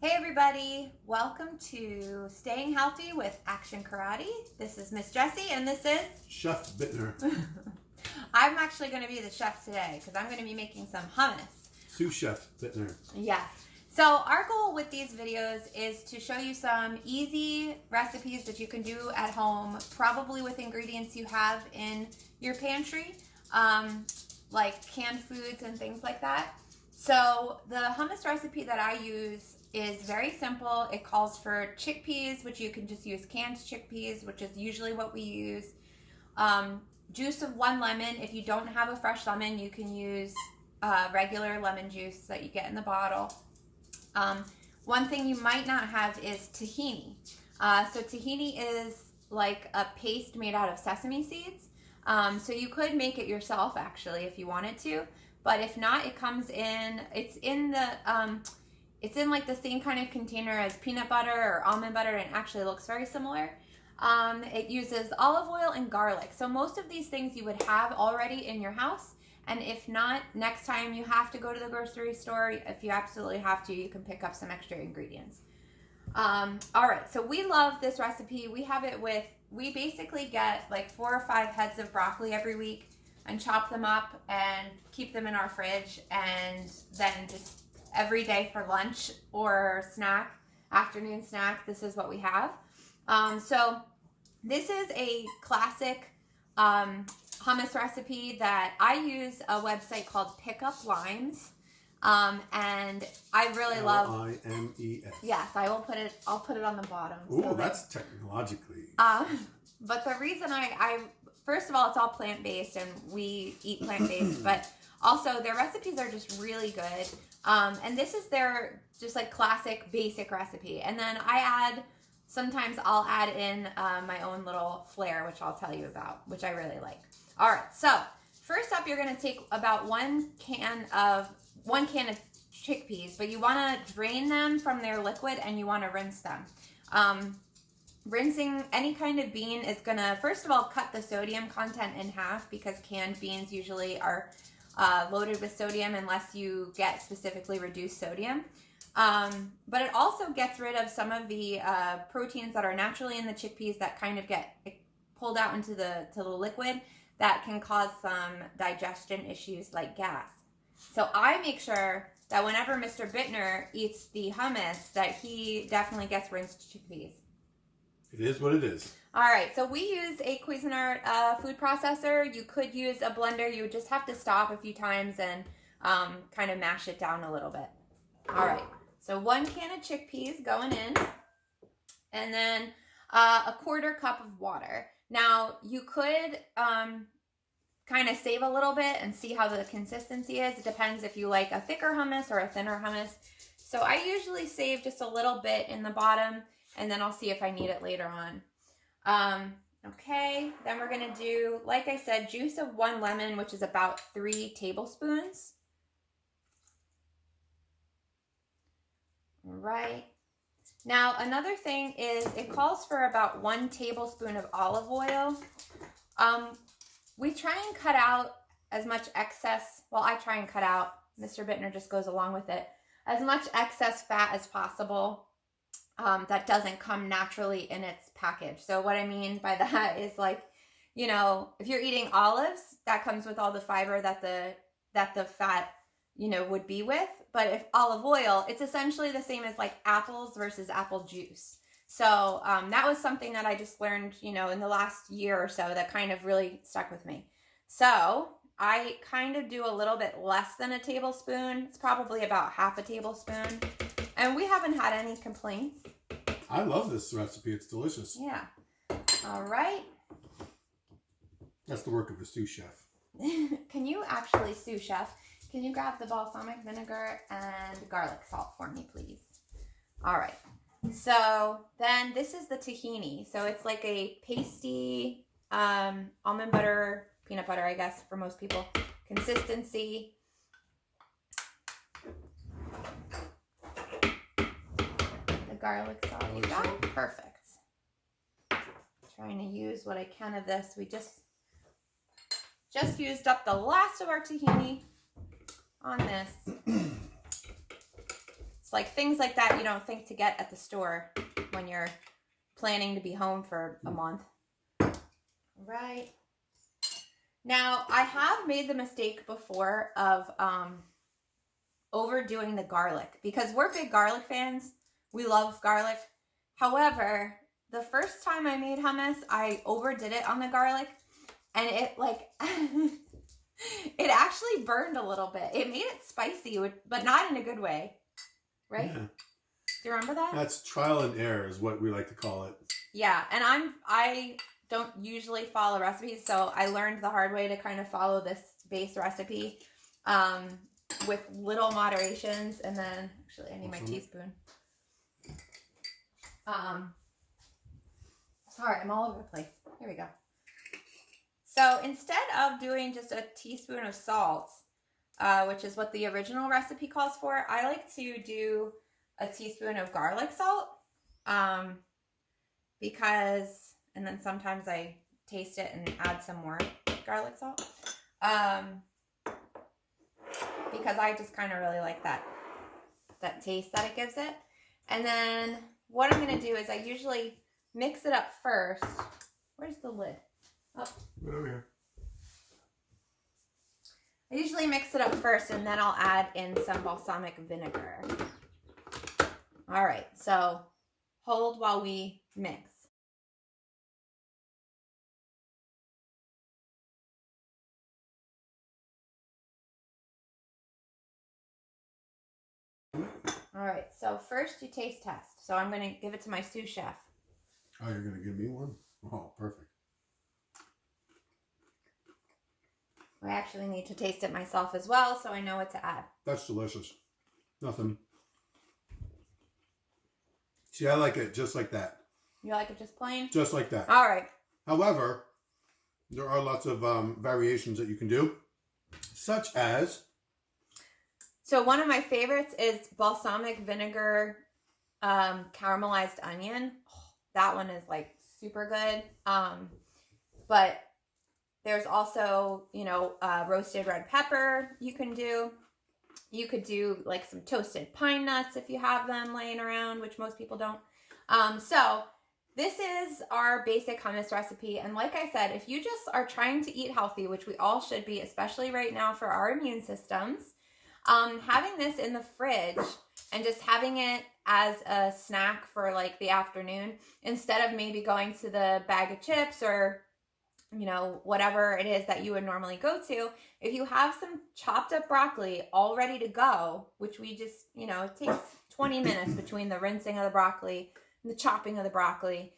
Hey everybody, welcome to Staying Healthy with Action Karate. This is Miss Jessie and this is Chef Bittner. I'm actually going to be the chef today because I'm going to be making some hummus. Sous Chef Bittner. Yes. So our goal with these videos is to show you some easy recipes that you can do at home, probably with ingredients you have in your pantry, like canned foods and things like that. So the hummus recipe that I use is very simple. It calls for chickpeas, which you can just use canned chickpeas, which is usually what we use. Juice of 1 lemon. If you don't have a fresh lemon, you can use regular lemon juice that you get in the bottle. One thing you might not have is tahini. So tahini is like a paste made out of sesame seeds. So you could make it yourself actually if you wanted to, but if not, it comes in, it's in like the same kind of container as peanut butter or almond butter, and it actually looks very similar. It uses olive oil and garlic. So most of these things you would have already in your house. And if not, next time you have to go to the grocery store, if you absolutely have to, you can pick up some extra ingredients. All right, so we love this recipe. We have it with, we basically get like 4 or 5 heads of broccoli every week and chop them up and keep them in our fridge, and then just every day for lunch or snack, afternoon snack, this is what we have. So this is a classic hummus recipe that I use a website called Pickup Limes, and I really love Limes. Yes, I'll put it on the bottom. Ooh, so that's technologically. But the reason I first of all, it's all plant-based and we eat plant-based, but also their recipes are just really good. And this is their just like classic basic recipe. And then sometimes I'll add in my own little flair, which I'll tell you about, which I really like. All right, so first up, you're gonna take about one can of chickpeas, but you wanna drain them from their liquid and you wanna rinse them. Rinsing any kind of bean is gonna, first of all, cut the sodium content in half, because canned beans usually are loaded with sodium unless you get specifically reduced sodium. But it also gets rid of some of the proteins that are naturally in the chickpeas that kind of get pulled out into the liquid that can cause some digestion issues like gas. So I make sure that whenever Mr. Bittner eats the hummus that he definitely gets rinsed chickpeas. It is what it is. All right, so we use a Cuisinart food processor. You could use a blender. You would just have to stop a few times and kind of mash it down a little bit. All right, so 1 can of chickpeas going in, and then a 1/4 cup of water. Now, you could kind of save a little bit and see how the consistency is. It depends if you like a thicker hummus or a thinner hummus. So I usually save just a little bit in the bottom, and then I'll see if I need it later on. Okay, then we're gonna do, like I said, juice of 1 lemon, which is about 3 tablespoons. All right. Now, another thing is it calls for about 1 tablespoon of olive oil. We try and cut out as much excess, well, I try and cut out, Mr. Bittner just goes along with it, as much excess fat as possible. That doesn't come naturally in its package. So what I mean by that is, like, you know, if you're eating olives, that comes with all the fiber that the fat, you know, would be with. But if olive oil, it's essentially the same as like apples versus apple juice. So that was something that I just learned, you know, in the last year or so that kind of really stuck with me. So I kind of do a little bit less than a tablespoon. It's probably about 1/2 tablespoon. And we haven't had any complaints. I love this recipe. It's delicious. Yeah. All right. That's the work of a sous chef. Can you actually, sous chef, can you grab the balsamic vinegar and garlic salt for me, please? All right. So then this is the tahini. So it's like a pasty almond butter, peanut butter, I guess, for most people, consistency. Garlic salt. You got it? Perfect. Trying to use what I can of this. We just used up the last of our tahini on this. It's like things like that you don't think to get at the store when you're planning to be home for a month. Right. Now, I have made the mistake before of overdoing the garlic because we're big garlic fans. We love garlic. However, the first time I made hummus, I overdid it on the garlic and it like, it actually burned a little bit. It made it spicy, but not in a good way. Right? Yeah. Do you remember that? That's trial and error is what we like to call it. Yeah, and I don't usually follow recipes, so I learned the hard way to kind of follow this base recipe with little moderations, and then actually I need my teaspoon. Sorry, I'm all over the place. Here we go. So instead of doing just a teaspoon of salt, which is what the original recipe calls for, I like to do a teaspoon of garlic salt because, and then sometimes I taste it and add some more garlic salt because I just kind of really like that taste that it gives it. And then what I'm going to do is I usually mix it up first. Where's the lid? Oh. Right over here. I usually mix it up first and then I'll add in some balsamic vinegar. All right, so hold while we mix. All right, so first you taste test. So I'm going to give it to my sous chef. Oh, you're going to give me one? Oh, perfect. I actually need to taste it myself as well so I know what to add. That's delicious. Nothing. See, I like it just like that. You like it just plain? Just like that. All right. However, there are lots of variations that you can do, such as... So one of my favorites is balsamic vinegar caramelized onion. Oh, that one is like super good. But there's also, you know, roasted red pepper you can do. You could do like some toasted pine nuts if you have them laying around, which most people don't. So this is our basic hummus recipe. And like I said, if you just are trying to eat healthy, which we all should be, especially right now for our immune systems, having this in the fridge and just having it as a snack for like the afternoon, instead of maybe going to the bag of chips or, you know, whatever it is that you would normally go to, if you have some chopped up broccoli all ready to go, which we just, you know, it takes 20 minutes between the rinsing of the broccoli and the chopping of the broccoli,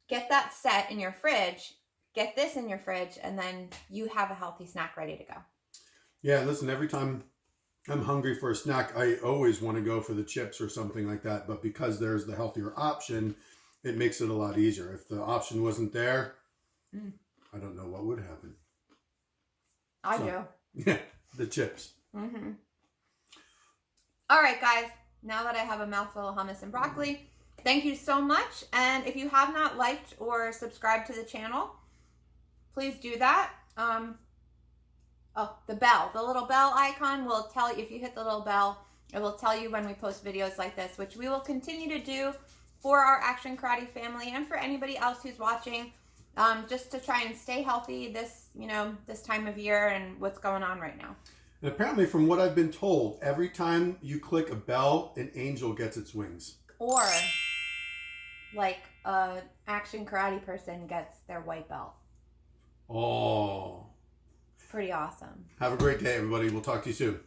get that set in your fridge, get this in your fridge, and then you have a healthy snack ready to go. Yeah, listen, every time I'm hungry for a snack, I always want to go for the chips or something like that. But because there's the healthier option, it makes it a lot easier. If the option wasn't there, I don't know what would happen. I do. Yeah, the chips. Mm-hmm. All right, guys. Now that I have a mouthful of hummus and broccoli, thank you so much. And if you have not liked or subscribed to the channel, please do that. Oh, the bell. The little bell icon will tell you, if you hit the little bell, it will tell you when we post videos like this, which we will continue to do for our Action Karate family and for anybody else who's watching, just to try and stay healthy this, you know, this time of year and what's going on right now. And apparently, from what I've been told, every time you click a bell, an angel gets its wings. Or like a Action Karate person gets their white belt. Oh. Pretty awesome. Have a great day, everybody. We'll talk to you soon.